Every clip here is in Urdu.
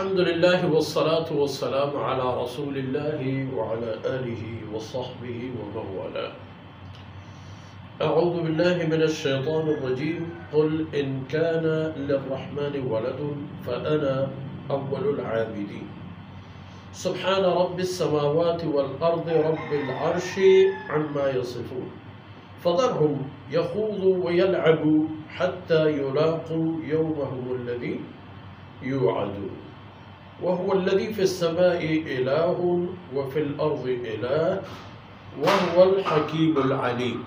الحمد لله والصلاة والسلام على رسول الله وعلى آله وصحبه ومن والاه. أعوذ بالله من الشيطان الرجيم. قل إن كان للرحمن ولد فأنا أول العابدين. سبحان رب السماوات والأرض رب العرش عما يصفون. فذرهم يخوضوا ويلعبوا حتى يلاقوا يومهم الذي يوعدون. وهو الذي في السماء إله وفي الأرض إله وهو الحكيم العليم.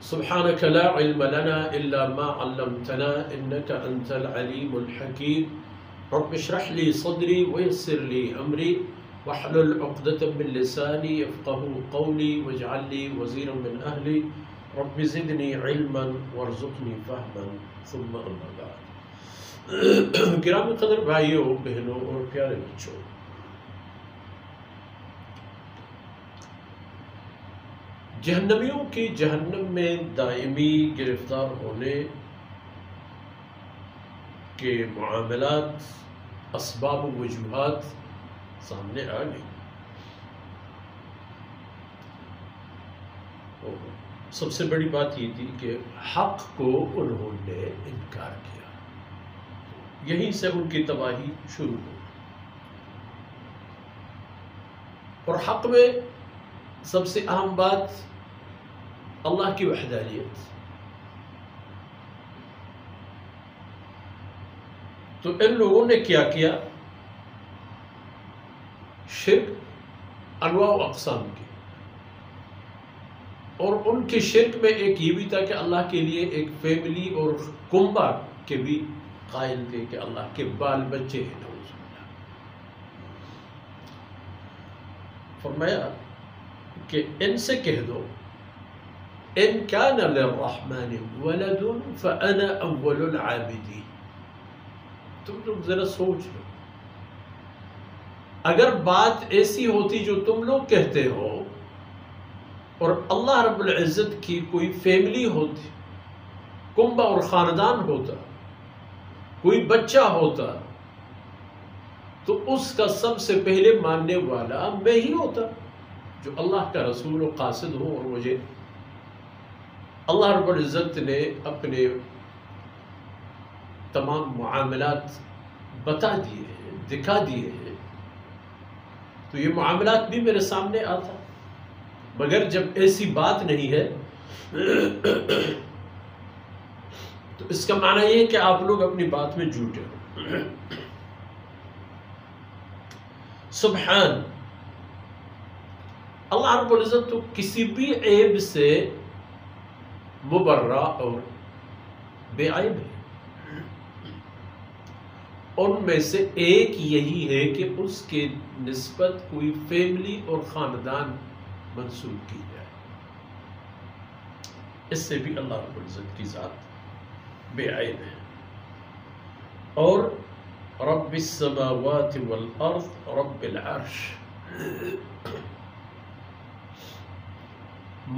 سبحانك لا علم لنا إلا ما علمتنا إنك أنت العليم الحكيم. رب اشرح لي صدري ويسر لي أمري واحلل عقدة من لساني يفقهوا قولي واجعل لي وزيرا من أهلي رب زدني علما وارزقني فهما ثم أما بعد. گرامی قدر بھائیوں بہنوں اور پیارے بچوں، جہنمیوں کی جہنم میں دائمی گرفتار ہونے کے معاملات، اسباب و وجوہات سامنے آ گئی. سب سے بڑی بات یہ تھی کہ حق کو انہوں نے انکار کیا، یہیں سے ان کی تباہی شروع ہو. اور حق میں سب سے اہم بات اللہ کی وحدانیت. تو ان لوگوں نے کیا کیا؟ شرک انواع و اقسام کی. اور ان کے شرک میں ایک یہ بھی تھا کہ اللہ کے لیے ایک فیملی اور کنبہ کے بھی قائل تھے کہ اللہ کے بال بچے ہیں. نعوذ باللہ. فرمایا کہ ان سے کہہ دو ان کان للرحمن ولد فانا اول العابدین. تم لوگ ذرا سوچ لو، اگر بات ایسی ہوتی جو تم لوگ کہتے ہو اور اللہ رب العزت کی کوئی فیملی ہوتی، کنبہ اور خاندان ہوتا، کوئی بچہ ہوتا، تو اس کا سب سے پہلے ماننے والا میں ہی ہوتا، جو اللہ کا رسول و قاصد ہوں. اور مجھے اللہ رب العزت نے اپنے تمام معاملات بتا دیے ہیں، دکھا دیے ہیں، تو یہ معاملات بھی میرے سامنے آتا. مگر جب ایسی بات نہیں ہے تو اس کا معنی یہ ہے کہ آپ لوگ اپنی بات میں جھوٹے ہو. سبحان اللہ رب العزت تو کسی بھی عیب سے مبرہ اور بے عیب ہے. ان میں سے ایک یہی ہے کہ اس کے نسبت کوئی فیملی اور خاندان منسوب کی جائے. اس سے بھی اللہ رب العزت کی ذات بے عیب ہے. اور رب السماوات والارض رب العرش،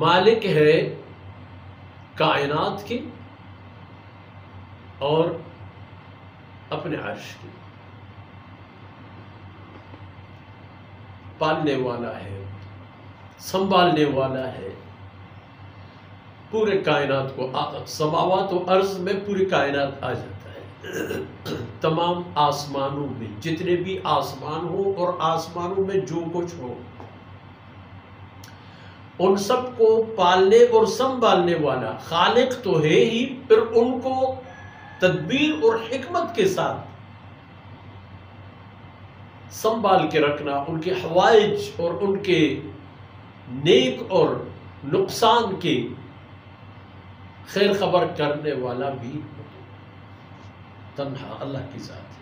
مالک ہے کائنات کی اور اپنے عرش کی. پالنے والا ہے، سنبھالنے والا ہے پورے کائنات کو. سماوات و ارض میں پوری کائنات آ جاتا ہے. تمام آسمانوں میں جتنے بھی آسمان ہو اور آسمانوں میں جو کچھ ہو، ان سب کو پالنے اور سنبھالنے والا خالق تو ہے ہی، پھر ان کو تدبیر اور حکمت کے ساتھ سنبھال کے رکھنا، ان کے حوائج اور ان کے نیک اور نقصان کی خیر خبر کرنے والا بھی تنہا اللہ کی ذات ہے.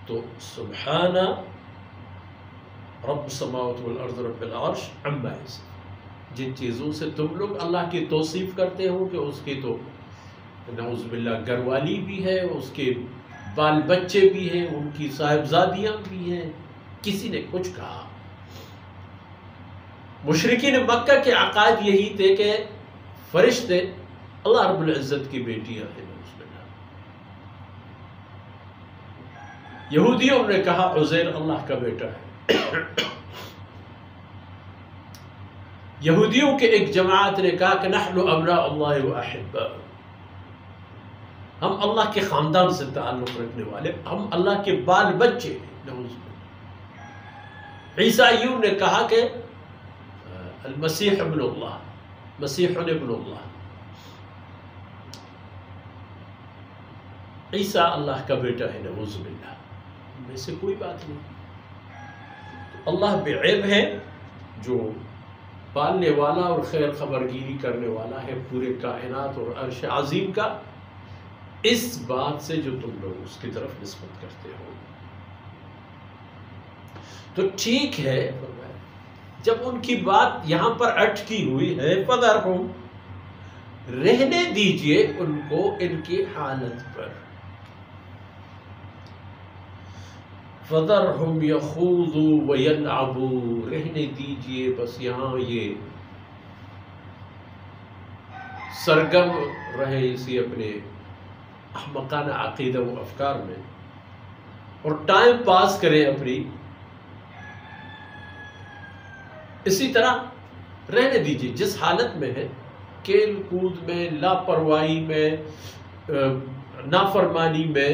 تو سبحان رب السماوات والارض رب العرش عما یصفون. جن چیزوں سے تم لوگ اللہ کی توصیف کرتے ہو کہ اس کی تو نعوذ باللہ گھر والی بھی ہے، اس کے بال بچے بھی ہیں، ان کی صاحبزادیاں بھی ہیں، کسی نے کچھ کہا. مشرکین مکہ کے عقائد یہی تھے کہ فرشتے اللہ رب العزت کی بیٹیاں ہیں نعوذ باللہ۔ یہودیوں نے کہا عزیر اللہ کا بیٹا ہے، یہودیوں کے ایک جماعت نے کہا کہ نحن ابناء اللہ و احباء، ہم اللہ کے خاندان سے تعلق رکھنے والے، ہم اللہ کے بال بچے ہیں نعوذ باللہ۔ عیسائیوں نے کہا کہ المسیح ابن اللہ، مسیح ابن اللہ، عیسیٰ اللہ کا بیٹا ہے نعوذ باللہ، ان میں سے کوئی بات نہیں۔ تو اللہ بے عیب ہے جو پالنے والا اور خیر خبرگیری کرنے والا ہے پورے کائنات اور عرش عظیم کا، اس بات سے جو تم لوگ اس کی طرف نسبت کرتے ہو۔ تو ٹھیک ہے، جب ان کی بات یہاں پر اٹکی ہوئی ہے فَذَرْهُمْ، رہنے دیجئے ان کو ان کی حالت پر، فَذَرْهُمْ يَخُوضُوا وَيَلْعَبُوا، رہنے دیجئے بس یہاں یہ سرگرم رہے اسی اپنے احمقانہ عقیدہ و افکار میں، اور ٹائم پاس کریں اپنی، اسی طرح رہنے دیجئے جس حالت میں ہے، کھیل کود میں، لاپرواہی میں، نافرمانی میں،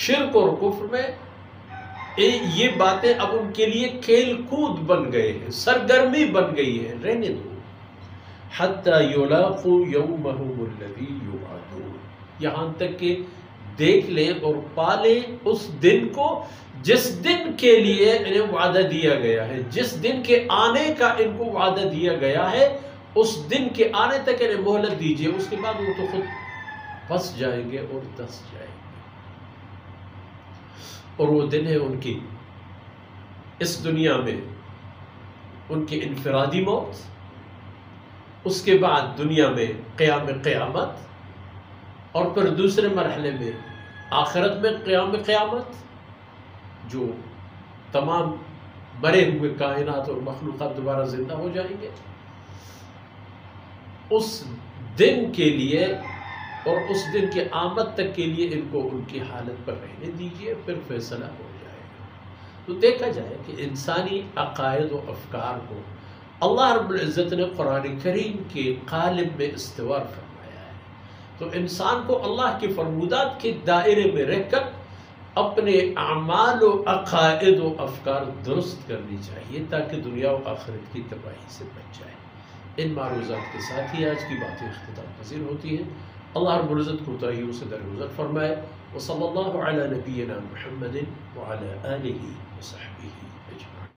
شرک اور کفر میں، یہ باتیں اب ان کے لیے کھیل کود بن گئے ہیں، سرگرمی بن گئی ہے، رہنے دو۔ حَتَّى يُلَاقُوا يَوْمَهُمُ الَّذِي يُوعَدُونَ، یہاں تک کہ دیکھ لیں اور پالیں اس دن کو جس دن کے لیے انہیں وعدہ دیا گیا ہے، جس دن کے آنے کا ان کو وعدہ دیا گیا ہے، اس دن کے آنے تک انہیں مہلت دیجیے، اس کے بعد وہ تو خود پھنس جائیں گے اور دس جائیں گے۔ اور وہ دن ہے ان کی اس دنیا میں ان کی انفرادی موت، اس کے بعد دنیا میں قیامت، اور پھر دوسرے مرحلے میں آخرت میں قیامت، جو تمام مرے ہوئے کائنات اور مخلوقات دوبارہ زندہ ہو جائیں گے۔ اس دن کے لیے اور اس دن کے آمد تک کے لیے ان کو ان کی حالت پر رہنے دیجیے، پھر فیصلہ ہو جائے گا۔ تو دیکھا جائے کہ انسانی عقائد و افکار کو اللہ رب العزت نے قرآن کریم کے قالب میں استوار فرمایا ہے، تو انسان کو اللہ کے فرمودات کے دائرے میں رہ کر اپنے اعمال و عقائد و افکار درست کرنی چاہیے تاکہ دنیا و آخرت کی تباہی سے بچ جائے۔ ان معروضات کے ساتھ ہی آج کی باتیں اختتام پذیر ہوتی ہیں۔ اللہ رب العزت کوتاہیوں سے درگزر فرمائے۔ وصلی اللہ علی نبینا محمد وعلی آلہ وصحبہ اجمعین۔